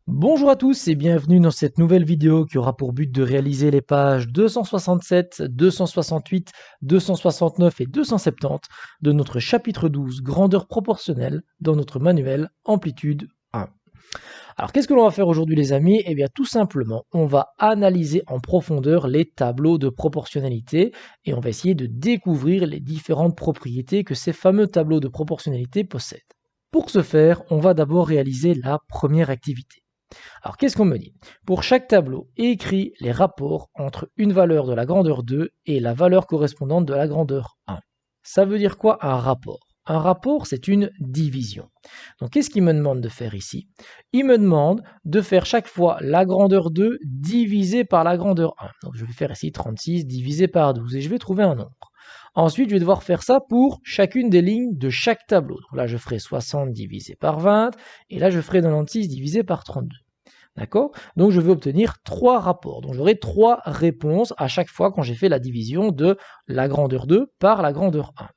Bonjour à tous et bienvenue dans cette nouvelle vidéo qui aura pour but de réaliser les pages 267, 268, 269 et 270 de notre chapitre 12 grandeur proportionnelle dans notre manuel Amplitude 1. Alors qu'est-ce que l'on va faire aujourd'hui les amis? Eh bien tout simplement on va analyser en profondeur les tableaux de proportionnalité et on va essayer de découvrir les différentes propriétés que ces fameux tableaux de proportionnalité possèdent. Pour ce faire, on va d'abord réaliser la première activité. Alors qu'est-ce qu'on me dit? Pour chaque tableau, écris les rapports entre une valeur de la grandeur 2 et la valeur correspondante de la grandeur 1. Ça veut dire quoi un rapport? Un rapport, c'est une division. Donc qu'est-ce qu'il me demande de faire ici? Il me demande de faire chaque fois la grandeur 2 divisée par la grandeur 1. Donc je vais faire ici 36 divisé par 12 et je vais trouver un nombre. Ensuite, je vais devoir faire ça pour chacune des lignes de chaque tableau. Donc là, je ferai 60 divisé par 20 et là, je ferai 96 divisé par 32. D'accord? Donc je vais obtenir 3 rapports. Donc j'aurai 3 réponses à chaque fois quand j'ai fait la division de la grandeur 2 par la grandeur 1.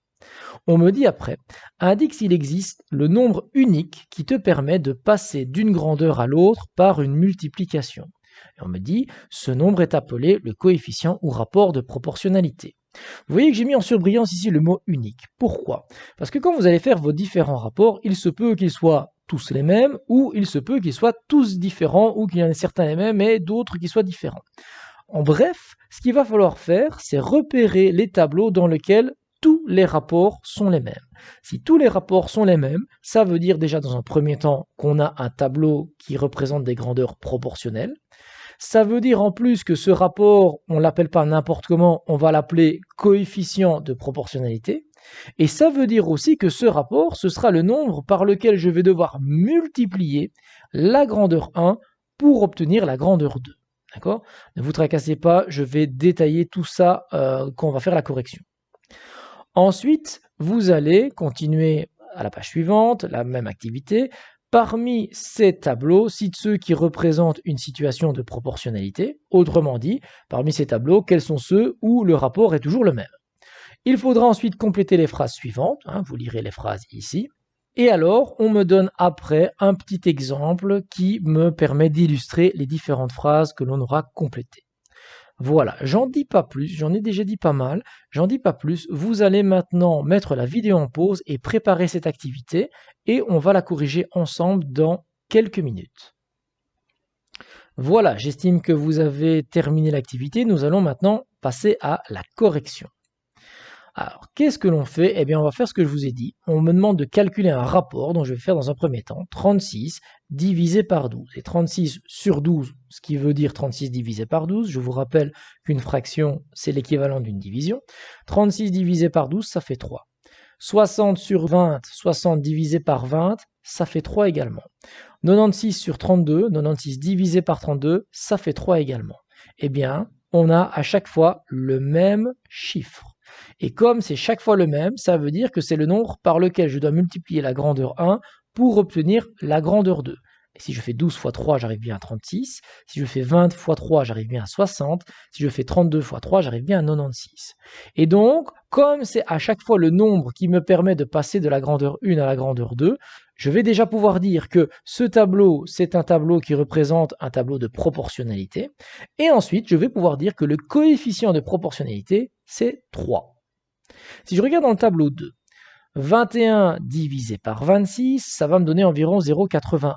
On me dit après, indique s'il existe le nombre unique qui te permet de passer d'une grandeur à l'autre par une multiplication. Et on me dit, ce nombre est appelé le coefficient ou rapport de proportionnalité. Vous voyez que j'ai mis en surbrillance ici le mot unique. Pourquoi? Parce que quand vous allez faire vos différents rapports, il se peut qu'ils soient tous les mêmes, ou il se peut qu'ils soient tous différents, ou qu'il y en ait certains les mêmes et d'autres qui soient différents. En bref, ce qu'il va falloir faire, c'est repérer les tableaux dans lesquels tous les rapports sont les mêmes. Si tous les rapports sont les mêmes, ça veut dire déjà dans un premier temps qu'on a un tableau qui représente des grandeurs proportionnelles. Ça veut dire en plus que ce rapport, on ne l'appelle pas n'importe comment, on va l'appeler coefficient de proportionnalité. Et ça veut dire aussi que ce rapport, ce sera le nombre par lequel je vais devoir multiplier la grandeur 1 pour obtenir la grandeur 2. D'accord? Ne vous tracassez pas, je vais détailler tout ça quand on va faire la correction. Ensuite, vous allez continuer à la page suivante, la même activité. Parmi ces tableaux, cite ceux qui représentent une situation de proportionnalité. Autrement dit, parmi ces tableaux, quels sont ceux où le rapport est toujours le même? Il faudra ensuite compléter les phrases suivantes. Vous lirez les phrases ici. Et alors, on me donne après un petit exemple qui me permet d'illustrer les différentes phrases que l'on aura complétées. Voilà, j'en dis pas plus, j'en ai déjà dit pas mal, j'en dis pas plus. Vous allez maintenant mettre la vidéo en pause et préparer cette activité et on va la corriger ensemble dans quelques minutes. Voilà, j'estime que vous avez terminé l'activité. Nous allons maintenant passer à la correction. Alors, qu'est-ce que l'on fait? Eh bien, on va faire ce que je vous ai dit. On me demande de calculer un rapport, donc je vais faire dans un premier temps 36 divisé par 12. Et 36 sur 12, ce qui veut dire 36 divisé par 12. Je vous rappelle qu'une fraction, c'est l'équivalent d'une division. 36 divisé par 12, ça fait 3. 60 sur 20, 60 divisé par 20, ça fait 3 également. 96 sur 32, 96 divisé par 32, ça fait 3 également. Eh bien, on a à chaque fois le même chiffre. Et comme c'est chaque fois le même, ça veut dire que c'est le nombre par lequel je dois multiplier la grandeur 1 pour obtenir la grandeur 2. Et si je fais 12 fois 3, j'arrive bien à 36. Si je fais 20 fois 3, j'arrive bien à 60. Si je fais 32 fois 3, j'arrive bien à 96. Et donc, comme c'est à chaque fois le nombre qui me permet de passer de la grandeur 1 à la grandeur 2, je vais déjà pouvoir dire que ce tableau, c'est un tableau qui représente un tableau de proportionnalité. Et ensuite, je vais pouvoir dire que le coefficient de proportionnalité, c'est 3. Si je regarde dans le tableau 2, 21 divisé par 26, ça va me donner environ 0,81.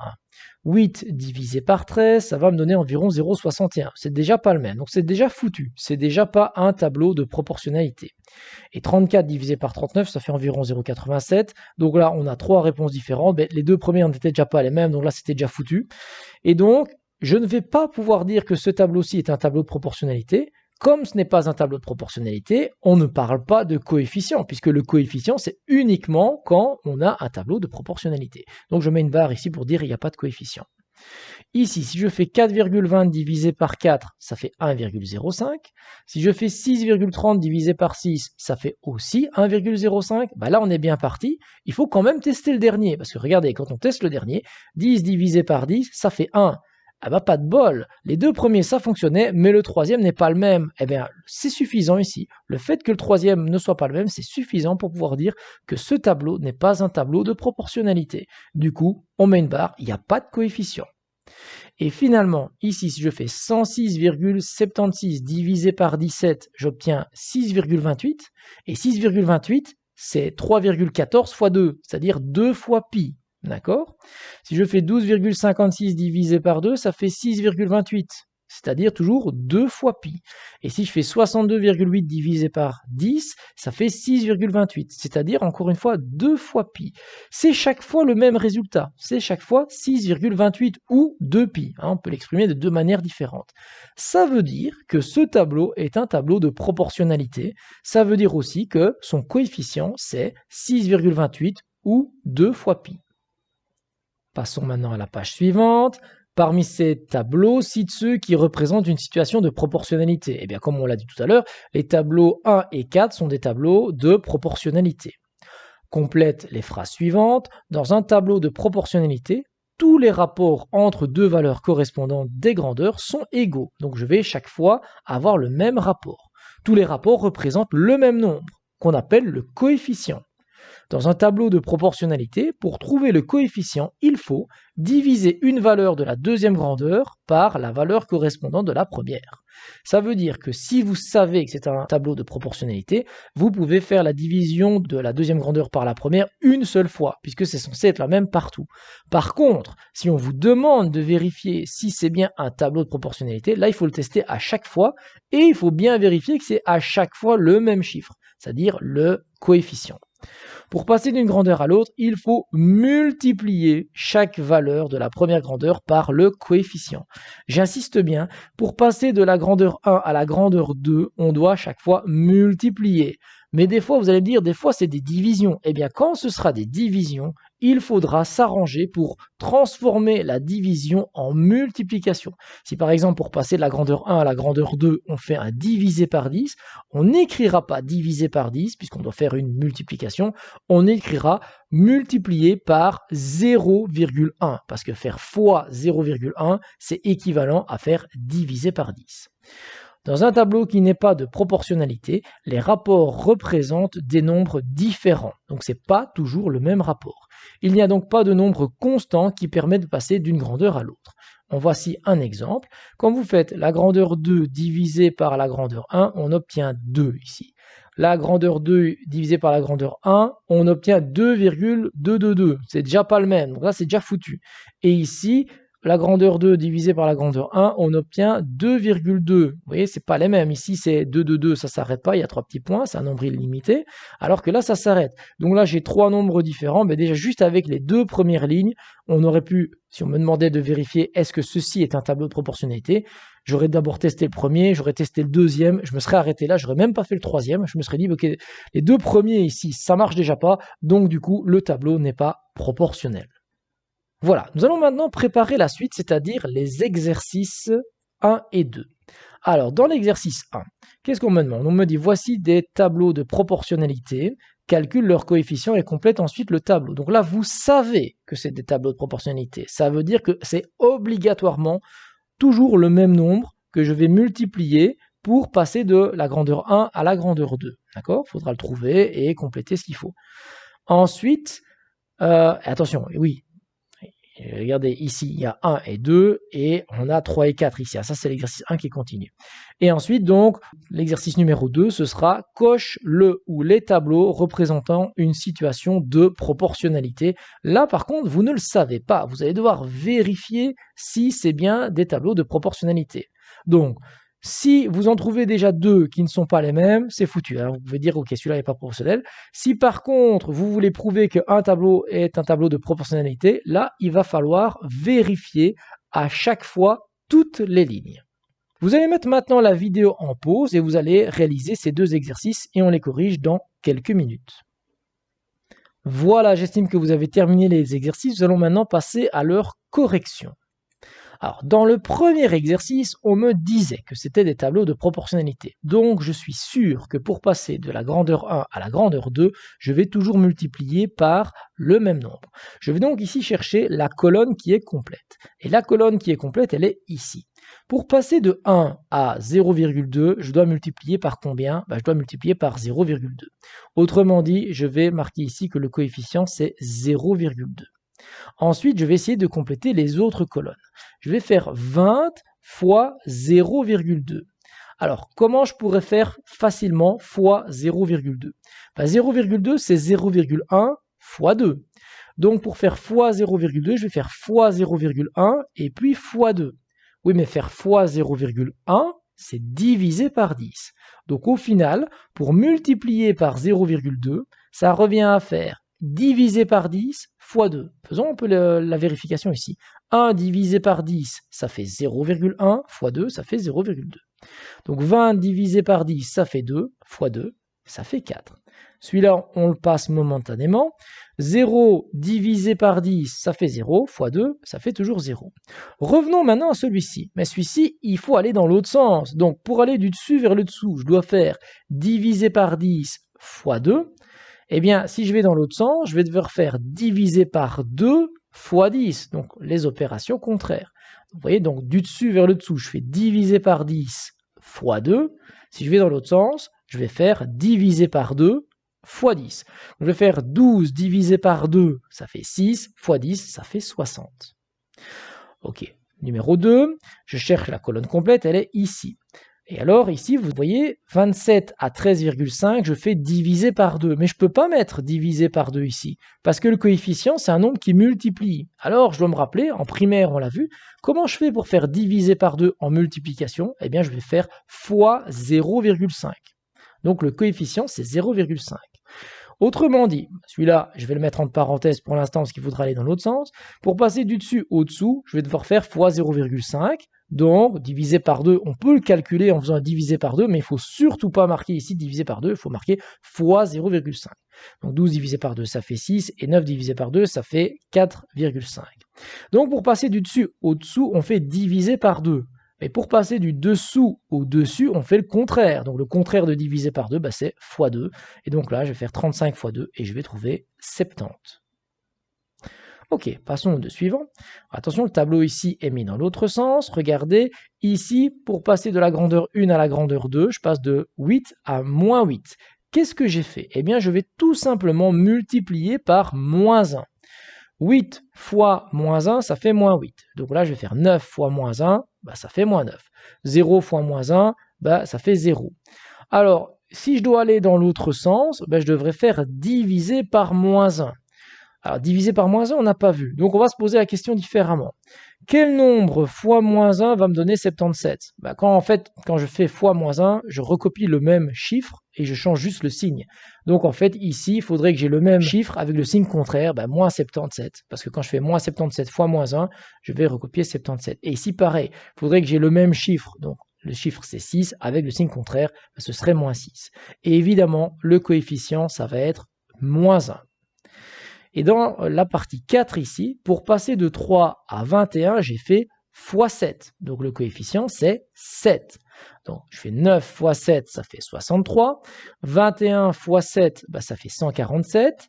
8 divisé par 13, ça va me donner environ 0,61. C'est déjà pas le même, donc c'est déjà foutu. C'est déjà pas un tableau de proportionnalité. Et 34 divisé par 39, ça fait environ 0,87. Donc là, on a 3 réponses différentes. Mais les deux premières n'étaient déjà pas les mêmes, donc là, c'était déjà foutu. Et donc, je ne vais pas pouvoir dire que ce tableau-ci est un tableau de proportionnalité. Comme ce n'est pas un tableau de proportionnalité, on ne parle pas de coefficient, puisque le coefficient, c'est uniquement quand on a un tableau de proportionnalité. Donc je mets une barre ici pour dire qu'il n'y a pas de coefficient. Ici, si je fais 4,20 divisé par 4, ça fait 1,05. Si je fais 6,30 divisé par 6, ça fait aussi 1,05. Bah là, on est bien parti. Il faut quand même tester le dernier, parce que regardez, quand on teste le dernier, 10 divisé par 10, ça fait 1. Ah bah pas de bol, les deux premiers ça fonctionnait, mais le troisième n'est pas le même. Eh bien, c'est suffisant ici. Le fait que le troisième ne soit pas le même, c'est suffisant pour pouvoir dire que ce tableau n'est pas un tableau de proportionnalité. Du coup, on met une barre, il n'y a pas de coefficient. Et finalement, ici, si je fais 106,76 divisé par 17, j'obtiens 6,28. Et 6,28, c'est 3,14 fois 2, c'est-à-dire 2 fois pi. D'accord? Si je fais 12,56 divisé par 2, ça fait 6,28, c'est-à-dire toujours 2 fois pi. Et si je fais 62,8 divisé par 10, ça fait 6,28, c'est-à-dire encore une fois 2 fois pi. C'est chaque fois le même résultat, c'est chaque fois 6,28 ou 2 pi. On peut l'exprimer de deux manières différentes. Ça veut dire que ce tableau est un tableau de proportionnalité. Ça veut dire aussi que son coefficient, c'est 6,28 ou 2 fois pi. Passons maintenant à la page suivante. Parmi ces tableaux, cite ceux qui représentent une situation de proportionnalité. Eh bien, comme on l'a dit tout à l'heure, les tableaux 1 et 4 sont des tableaux de proportionnalité. Complète les phrases suivantes. Dans un tableau de proportionnalité, tous les rapports entre deux valeurs correspondantes des grandeurs sont égaux. Donc je vais chaque fois avoir le même rapport. Tous les rapports représentent le même nombre, qu'on appelle le coefficient. Dans un tableau de proportionnalité, pour trouver le coefficient, il faut diviser une valeur de la deuxième grandeur par la valeur correspondante de la première. Ça veut dire que si vous savez que c'est un tableau de proportionnalité, vous pouvez faire la division de la deuxième grandeur par la première une seule fois, puisque c'est censé être la même partout. Par contre, si on vous demande de vérifier si c'est bien un tableau de proportionnalité, là il faut le tester à chaque fois, et il faut bien vérifier que c'est à chaque fois le même chiffre, c'est-à-dire le coefficient. Pour passer d'une grandeur à l'autre, il faut multiplier chaque valeur de la première grandeur par le coefficient. J'insiste bien, pour passer de la grandeur 1 à la grandeur 2, on doit chaque fois multiplier. Mais des fois, vous allez me dire, des fois c'est des divisions. Eh bien, quand ce sera des divisions, il faudra s'arranger pour transformer la division en multiplication. Si par exemple, pour passer de la grandeur 1 à la grandeur 2, on fait un divisé par 10, on n'écrira pas divisé par 10, puisqu'on doit faire une multiplication, on écrira multiplié par 0,1, parce que faire fois 0,1, c'est équivalent à faire divisé par 10. Dans un tableau qui n'est pas de proportionnalité, les rapports représentent des nombres différents. Donc ce n'est pas toujours le même rapport. Il n'y a donc pas de nombre constant qui permet de passer d'une grandeur à l'autre. En voici un exemple. Quand vous faites la grandeur 2 divisée par la grandeur 1, on obtient 2 ici. La grandeur 2 divisée par la grandeur 1, on obtient 2,222. C'est déjà pas le même, donc là c'est déjà foutu. Et ici, la grandeur 2 divisée par la grandeur 1, on obtient 2,2. Vous voyez, c'est pas les mêmes. Ici, c'est 2, ça s'arrête pas, il y a 3 petits points, c'est un nombril limité, alors que là, ça s'arrête. Donc là, j'ai 3 nombres différents, mais déjà, juste avec les 2 premières lignes, on aurait pu, si on me demandait de vérifier est-ce que ceci est un tableau de proportionnalité, j'aurais d'abord testé le premier, j'aurais testé le deuxième, je me serais arrêté là, j'aurais même pas fait le troisième, je me serais dit, ok, les 2 premiers ici, ça marche déjà pas, donc du coup, le tableau n'est pas proportionnel. Voilà, nous allons maintenant préparer la suite, c'est-à-dire les exercices 1 et 2. Alors, dans l'exercice 1, qu'est-ce qu'on me demande? On me dit, voici des tableaux de proportionnalité, calcule leur coefficient et complète ensuite le tableau. Donc là, vous savez que c'est des tableaux de proportionnalité. Ça veut dire que c'est obligatoirement toujours le même nombre que je vais multiplier pour passer de la grandeur 1 à la grandeur 2. D'accord? Il faudra le trouver et compléter ce qu'il faut. Ensuite, attention, oui, regardez, ici, il y a 1 et 2, et on a 3 et 4 ici. Ça, c'est l'exercice 1 qui continue. Et ensuite, donc, l'exercice numéro 2, ce sera coche le ou les tableaux représentant une situation de proportionnalité. Là, par contre, vous ne le savez pas. Vous allez devoir vérifier si c'est bien des tableaux de proportionnalité. Donc, si vous en trouvez déjà 2 qui ne sont pas les mêmes, c'est foutu. Alors vous pouvez dire, ok, celui-là n'est pas proportionnel. Si par contre, vous voulez prouver qu'un tableau est un tableau de proportionnalité, là, il va falloir vérifier à chaque fois toutes les lignes. Vous allez mettre maintenant la vidéo en pause et vous allez réaliser ces 2 exercices et on les corrige dans quelques minutes. Voilà, j'estime que vous avez terminé les exercices. Nous allons maintenant passer à leur correction. Alors, dans le premier exercice, on me disait que c'était des tableaux de proportionnalité. Donc, je suis sûr que pour passer de la grandeur 1 à la grandeur 2, je vais toujours multiplier par le même nombre. Je vais donc ici chercher la colonne qui est complète. Et la colonne qui est complète, elle est ici. Pour passer de 1 à 0,2, je dois multiplier par combien? Je dois multiplier par 0,2. Autrement dit, je vais marquer ici que le coefficient, c'est 0,2. Ensuite, je vais essayer de compléter les autres colonnes. Je vais faire 20 fois 0,2. Alors, comment je pourrais faire facilement fois 0,2? 0,2, c'est 0,1 fois 2. Donc, pour faire fois 0,2, je vais faire fois 0,1 et puis fois 2. Oui, mais faire fois 0,1, c'est divisé par 10. Donc, au final, pour multiplier par 0,2, ça revient à faire divisé par 10 fois 2. Faisons un peu la vérification ici. 1 divisé par 10, ça fait 0,1 fois 2, ça fait 0,2. Donc 20 divisé par 10, ça fait 2, fois 2, ça fait 4. Celui-là, on le passe momentanément. 0 divisé par 10, ça fait 0, fois 2, ça fait toujours 0. Revenons maintenant à celui-ci. Mais celui-ci, il faut aller dans l'autre sens. Donc pour aller du dessus vers le dessous, je dois faire divisé par 10 fois 2. Eh bien, si je vais dans l'autre sens, je vais devoir faire divisé par 2 fois 10. Donc les opérations contraires. Vous voyez, donc du dessus vers le dessous, je fais divisé par 10 fois 2. Si je vais dans l'autre sens, je vais faire divisé par 2 fois 10. Donc, je vais faire 12 divisé par 2, ça fait 6, fois 10, ça fait 60. Ok, numéro 2, je cherche la colonne complète, elle est ici. Et alors ici, vous voyez, 27 à 13,5, je fais diviser par 2. Mais je ne peux pas mettre divisé par 2 ici, parce que le coefficient, c'est un nombre qui multiplie. Alors, je dois me rappeler, en primaire, on l'a vu, comment je fais pour faire diviser par 2 en multiplication? Eh bien, je vais faire fois 0,5. Donc, le coefficient, c'est 0,5. Autrement dit, celui-là, je vais le mettre entre parenthèses pour l'instant parce qu'il faudra aller dans l'autre sens. Pour passer du dessus au dessous, je vais devoir faire fois 0,5. Donc, divisé par 2, on peut le calculer en faisant un divisé par 2, mais il ne faut surtout pas marquer ici divisé par 2, il faut marquer fois 0,5. Donc 12 divisé par 2, ça fait 6, et 9 divisé par 2, ça fait 4,5. Donc pour passer du dessus au dessous, on fait divisé par 2. Mais pour passer du dessous au dessus, on fait le contraire. Donc le contraire de diviser par 2, c'est fois 2. Et donc là, je vais faire 35 fois 2 et je vais trouver 70. Ok, passons au deux suivant. Attention, le tableau ici est mis dans l'autre sens. Regardez, ici, pour passer de la grandeur 1 à la grandeur 2, je passe de 8 à moins 8. Qu'est-ce que j'ai fait? Eh bien, je vais tout simplement multiplier par moins 1. 8 fois moins 1, ça fait moins 8. Donc là, je vais faire 9 fois moins 1, ça fait moins 9. 0 fois moins 1, ça fait 0. Alors, si je dois aller dans l'autre sens, je devrais faire diviser par moins 1. Alors, diviser par moins 1, on n'a pas vu. Donc, on va se poser la question différemment. Quel nombre fois moins 1 va me donner 77? Quand je fais fois moins 1, je recopie le même chiffre et je change juste le signe. Donc, en fait, ici, il faudrait que j'ai le même chiffre avec le signe contraire, moins 77. Parce que quand je fais moins 77 fois moins 1, je vais recopier 77. Et ici, pareil, il faudrait que j'ai le même chiffre. Donc, le chiffre, c'est 6. Avec le signe contraire, ce serait moins 6. Et évidemment, le coefficient, ça va être moins 1. Et dans la partie 4 ici, pour passer de 3 à 21, j'ai fait fois 7. Donc le coefficient, c'est 7. Donc je fais 9 fois 7, ça fait 63. 21 fois 7, ça fait 147.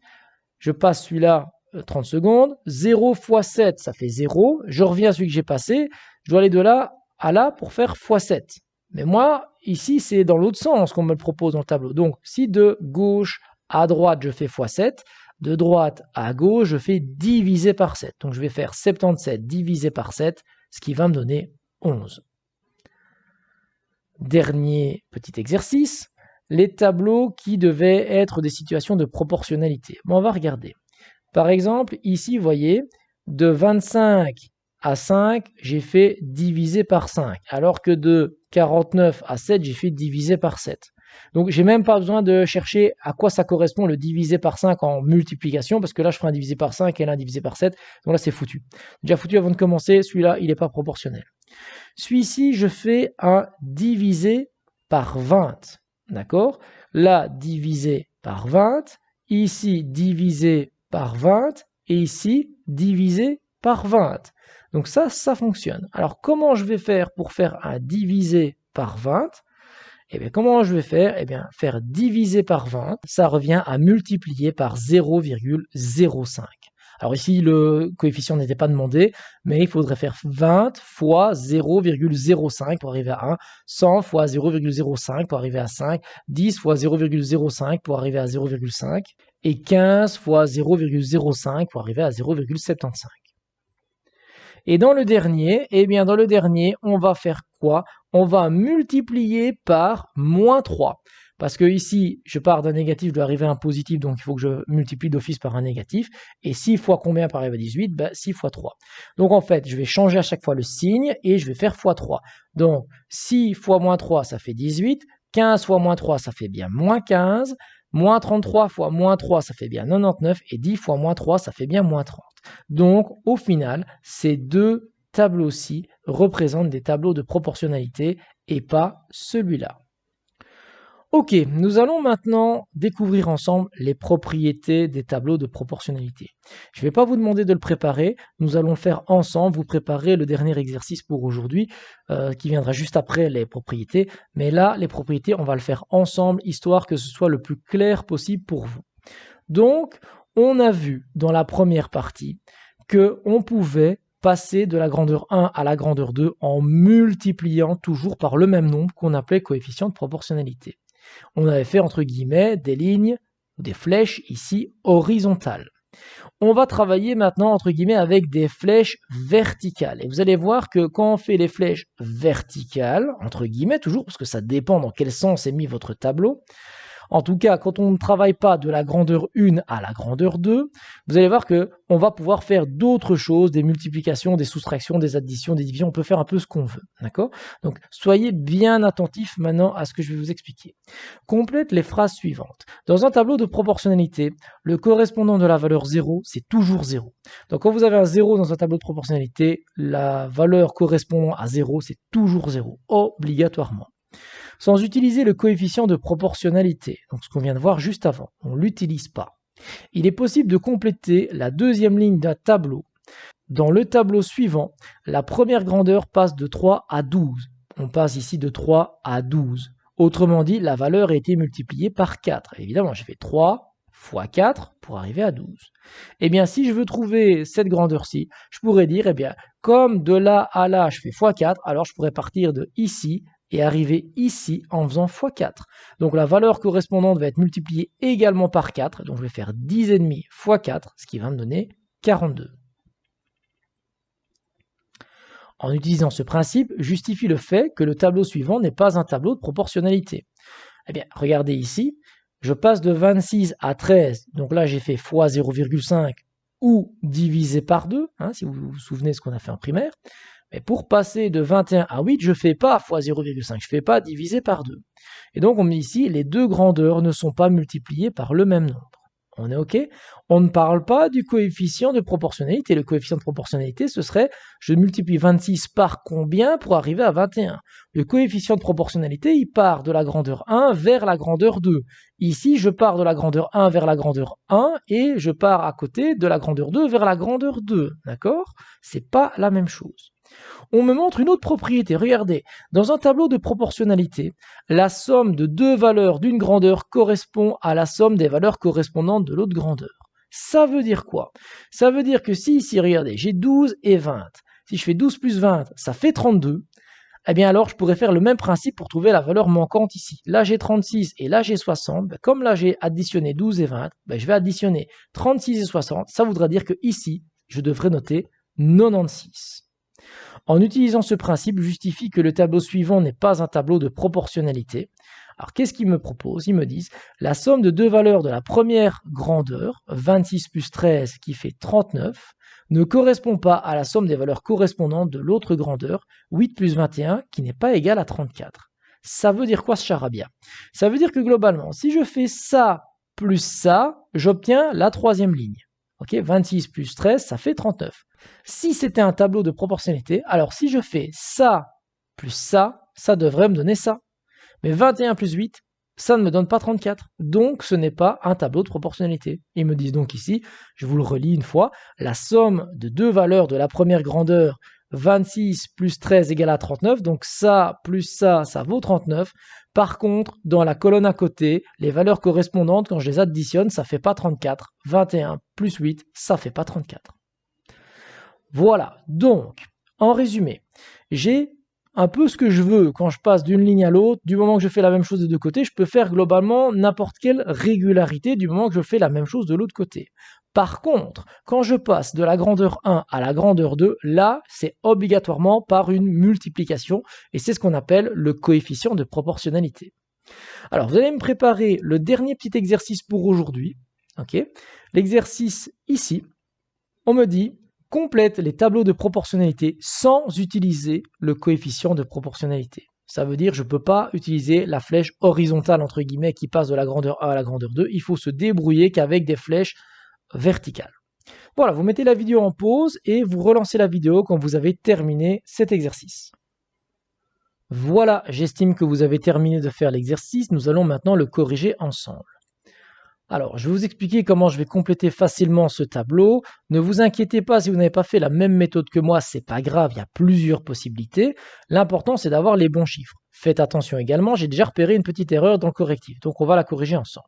Je passe celui-là 30 secondes. 0 fois 7, ça fait 0. Je reviens à celui que j'ai passé. Je dois aller de là à là pour faire fois 7. Mais moi, ici, c'est dans l'autre sens qu'on me le propose dans le tableau. Donc si de gauche à droite, je fais fois 7, de droite à gauche, je fais diviser par 7. Donc je vais faire 77 divisé par 7, ce qui va me donner 11. Dernier petit exercice, les tableaux qui devaient être des situations de proportionnalité. On va regarder. Par exemple, ici, vous voyez, de 25 à 5, j'ai fait diviser par 5, alors que de 49 à 7, j'ai fait diviser par 7. Donc, j'ai même pas besoin de chercher à quoi ça correspond le divisé par 5 en multiplication, parce que là, je ferai un divisé par 5 et là, un divisé par 7. Donc là, c'est foutu. Déjà foutu avant de commencer, celui-là, il n'est pas proportionnel. Celui-ci, je fais un divisé par 20. D'accord? Là, divisé par 20. Ici, divisé par 20. Et ici, divisé par 20. Donc ça fonctionne. Alors, comment je vais faire pour faire un divisé par 20? Eh bien, comment je vais faire? Eh bien, faire diviser par 20, ça revient à multiplier par 0,05. Alors ici, le coefficient n'était pas demandé, mais il faudrait faire 20 fois 0,05 pour arriver à 1, 100 fois 0,05 pour arriver à 5, 10 fois 0,05 pour arriver à 0,5. et 15 fois 0,05 pour arriver à 0,75. Et dans le dernier, eh bien dans le dernier, on va faire quoi? On va multiplier par moins 3. Parce que ici, je pars d'un négatif, je dois arriver à un positif, donc il faut que je multiplie d'office par un négatif. Et 6 fois combien pour arriver à 18? Ben, 6 fois 3. Donc en fait, je vais changer à chaque fois le signe et je vais faire fois 3. Donc 6 fois moins 3, ça fait 18. 15 fois moins 3, ça fait bien moins 15. Moins 33 fois moins 3, ça fait bien 99. Et 10 fois moins 3, ça fait bien moins 30. Donc au final, ces deux tableaux-ci représentent des tableaux de proportionnalité et pas celui-là. Ok, nous allons maintenant découvrir ensemble les propriétés des tableaux de proportionnalité. Je ne vais pas vous demander de le préparer, nous allons le faire ensemble, vous préparez le dernier exercice pour aujourd'hui, qui viendra juste après les propriétés, mais là, les propriétés, on va le faire ensemble, histoire que ce soit le plus clair possible pour vous. Donc, on a vu dans la première partie qu'on pouvait passer de la grandeur 1 à la grandeur 2 en multipliant toujours par le même nombre qu'on appelait coefficient de proportionnalité. On avait fait entre guillemets des lignes ou des flèches ici horizontales. On va travailler maintenant entre guillemets avec des flèches verticales. Et vous allez voir que quand on fait les flèches verticales, entre guillemets toujours, parce que ça dépend dans quel sens est mis votre tableau, en tout cas, quand on ne travaille pas de la grandeur 1 à la grandeur 2, vous allez voir qu'on va pouvoir faire d'autres choses, des multiplications, des soustractions, des additions, des divisions, on peut faire un peu ce qu'on veut, d'accord? Donc, soyez bien attentifs maintenant à ce que je vais vous expliquer. Complète les phrases suivantes. Dans un tableau de proportionnalité, le correspondant de la valeur 0, c'est toujours 0. Donc, quand vous avez un 0 dans un tableau de proportionnalité, la valeur correspondant à 0, c'est toujours 0, obligatoirement. Sans utiliser le coefficient de proportionnalité, donc ce qu'on vient de voir juste avant, on ne l'utilise pas. Il est possible de compléter la deuxième ligne d'un tableau. Dans le tableau suivant, la première grandeur passe de 3 à 12. On passe ici de 3 à 12. Autrement dit, la valeur a été multipliée par 4. Évidemment, j'ai fait 3 fois 4 pour arriver à 12. Eh bien, si je veux trouver cette grandeur-ci, je pourrais dire, eh bien, comme de là à là, je fais fois 4, alors je pourrais partir de ici et arriver ici en faisant x4. Donc la valeur correspondante va être multipliée également par 4. Donc je vais faire 10,5 fois 4, ce qui va me donner 42. En utilisant ce principe, justifie le fait que le tableau suivant n'est pas un tableau de proportionnalité. Eh bien, regardez ici, je passe de 26 à 13. Donc là, j'ai fait fois 0,5 ou divisé par 2, si vous vous souvenez de ce qu'on a fait en primaire. Mais pour passer de 21 à 8, je ne fais pas fois 0,5, je ne fais pas diviser par 2. Et donc on met ici, les deux grandeurs ne sont pas multipliées par le même nombre. On est OK? On ne parle pas du coefficient de proportionnalité. Le coefficient de proportionnalité, ce serait, je multiplie 26 par combien pour arriver à 21? Le coefficient de proportionnalité, il part de la grandeur 1 vers la grandeur 2. Ici, je pars de la grandeur 1 vers la grandeur 1 et je pars à côté de la grandeur 2 vers la grandeur 2. D'accord? C'est pas la même chose. On me montre une autre propriété. Regardez, dans un tableau de proportionnalité, la somme de deux valeurs d'une grandeur correspond à la somme des valeurs correspondantes de l'autre grandeur. Ça veut dire quoi? Ça veut dire que si ici, regardez, j'ai 12 et 20. Si je fais 12 plus 20, ça fait 32. Eh bien alors, je pourrais faire le même principe pour trouver la valeur manquante ici. Là, j'ai 36 et là, j'ai 60. Ben, comme là, j'ai additionné 12 et 20, ben, je vais additionner 36 et 60. Ça voudra dire que ici, je devrais noter 96. En utilisant ce principe, justifie que le tableau suivant n'est pas un tableau de proportionnalité. Alors qu'est-ce qu'ils me proposent? Ils me disent la somme de deux valeurs de la première grandeur, 26 plus 13 qui fait 39, ne correspond pas à la somme des valeurs correspondantes de l'autre grandeur, 8 plus 21, qui n'est pas égal à 34. Ça veut dire quoi ce charabia? Ça veut dire que globalement, si je fais ça plus ça, j'obtiens la troisième ligne. Ok, 26 plus 13, ça fait 39. Si c'était un tableau de proportionnalité, alors si je fais ça plus ça devrait me donner ça. Mais 21 plus 8, ça ne me donne pas 34. Donc ce n'est pas un tableau de proportionnalité. Ils me disent donc ici, je vous le relis une fois, la somme de deux valeurs de la première grandeur, 26 plus 13 égale à 39, donc ça plus ça vaut 39. Par contre, dans la colonne à côté, les valeurs correspondantes, quand je les additionne, ça ne fait pas 34. 21 plus 8, ça ne fait pas 34. Voilà, donc, en résumé, j'ai un peu ce que je veux quand je passe d'une ligne à l'autre. Du moment que je fais la même chose des deux côtés, je peux faire globalement n'importe quelle régularité du moment que je fais la même chose de l'autre côté. Par contre, quand je passe de la grandeur 1 à la grandeur 2, là, c'est obligatoirement par une multiplication et c'est ce qu'on appelle le coefficient de proportionnalité. Alors, vous allez me préparer le dernier petit exercice pour aujourd'hui. Okay. L'exercice ici, on me dit complète les tableaux de proportionnalité sans utiliser le coefficient de proportionnalité. Ça veut dire je ne peux pas utiliser la flèche horizontale entre guillemets qui passe de la grandeur 1 à la grandeur 2. Il faut se débrouiller qu'avec des flèches verticales. Voilà, vous mettez la vidéo en pause et vous relancez la vidéo quand vous avez terminé cet exercice. Voilà, j'estime que vous avez terminé de faire l'exercice. Nous allons maintenant le corriger ensemble. Alors, je vais vous expliquer comment je vais compléter facilement ce tableau. Ne vous inquiétez pas si vous n'avez pas fait la même méthode que moi, c'est pas grave, il y a plusieurs possibilités. L'important, c'est d'avoir les bons chiffres. Faites attention également, j'ai déjà repéré une petite erreur dans le correctif, donc on va la corriger ensemble.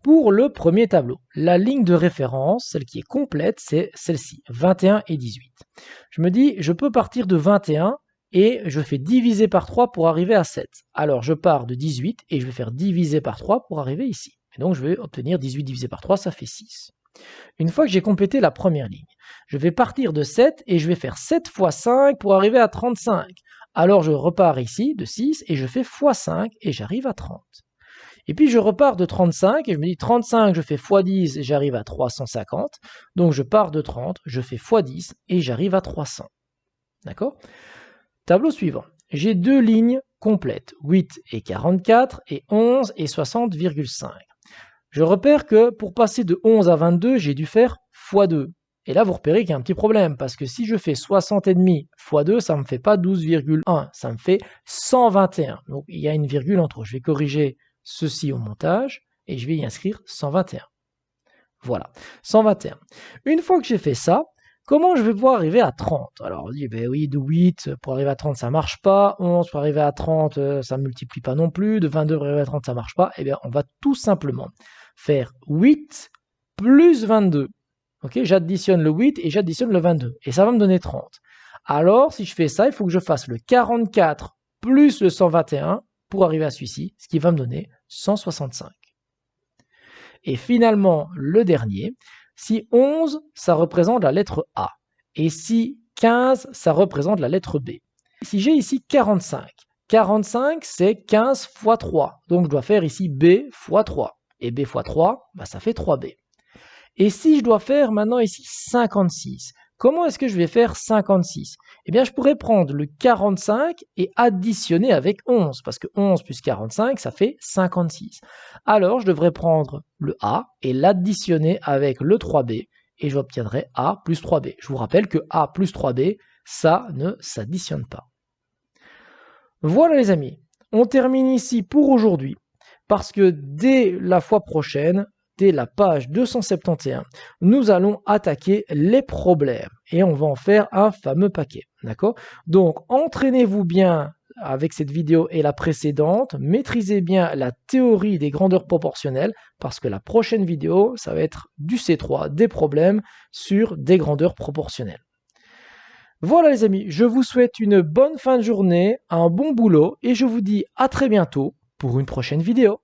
Pour le premier tableau, la ligne de référence, celle qui est complète, c'est celle-ci, 21 et 18. Je me dis, je peux partir de 21 et je fais diviser par 3 pour arriver à 7. Alors, je pars de 18 et je vais faire diviser par 3 pour arriver ici. Et donc, je vais obtenir 18 divisé par 3, ça fait 6. Une fois que j'ai complété la première ligne, je vais partir de 7 et je vais faire 7 fois 5 pour arriver à 35. Alors, je repars ici de 6 et je fais fois 5 et j'arrive à 30. Et puis, je repars de 35 et je me dis 35, je fais fois 10 et j'arrive à 350. Donc, je pars de 30, je fais fois 10 et j'arrive à 300. D'accord ? Tableau suivant. J'ai deux lignes complètes, 8 et 44 et 11 et 60,5. Je repère que pour passer de 11 à 22, j'ai dû faire x2. Et là, vous repérez qu'il y a un petit problème, parce que si je fais 60,5 x 2, ça ne me fait pas 12,1, ça me fait 121. Donc, il y a une virgule en trop. Je vais corriger ceci au montage, et je vais y inscrire 121. Voilà, 121. Une fois que j'ai fait ça, comment je vais pouvoir arriver à 30? Alors, on dit, ben oui, de 8 pour arriver à 30, ça ne marche pas. 11 pour arriver à 30, ça ne multiplie pas non plus. De 22 pour arriver à 30, ça ne marche pas. Eh bien, on va tout simplement faire 8 plus 22. Okay, j'additionne le 8 et j'additionne le 22. Et ça va me donner 30. Alors, si je fais ça, il faut que je fasse le 44 plus le 121 pour arriver à celui-ci, ce qui va me donner 165. Et finalement, le dernier, si 11, ça représente la lettre A, et si 15, ça représente la lettre B. Si j'ai ici 45, 45, c'est 15 fois 3, donc je dois faire ici B fois 3, et B fois 3, bah, ça fait 3B. Et si je dois faire maintenant ici 56, comment est-ce que je vais faire 56? Eh bien, je pourrais prendre le 45 et additionner avec 11, parce que 11 plus 45, ça fait 56. Alors, je devrais prendre le A et l'additionner avec le 3B, et j'obtiendrai A plus 3B. Je vous rappelle que A plus 3B, ça ne s'additionne pas. Voilà les amis, on termine ici pour aujourd'hui, parce que dès la fois prochaine, dès la page 271, nous allons attaquer les problèmes et on va en faire un fameux paquet, d'accord? Donc, entraînez-vous bien avec cette vidéo et la précédente, maîtrisez bien la théorie des grandeurs proportionnelles parce que la prochaine vidéo, ça va être du C3, des problèmes sur des grandeurs proportionnelles. Voilà les amis, je vous souhaite une bonne fin de journée, un bon boulot et je vous dis à très bientôt pour une prochaine vidéo.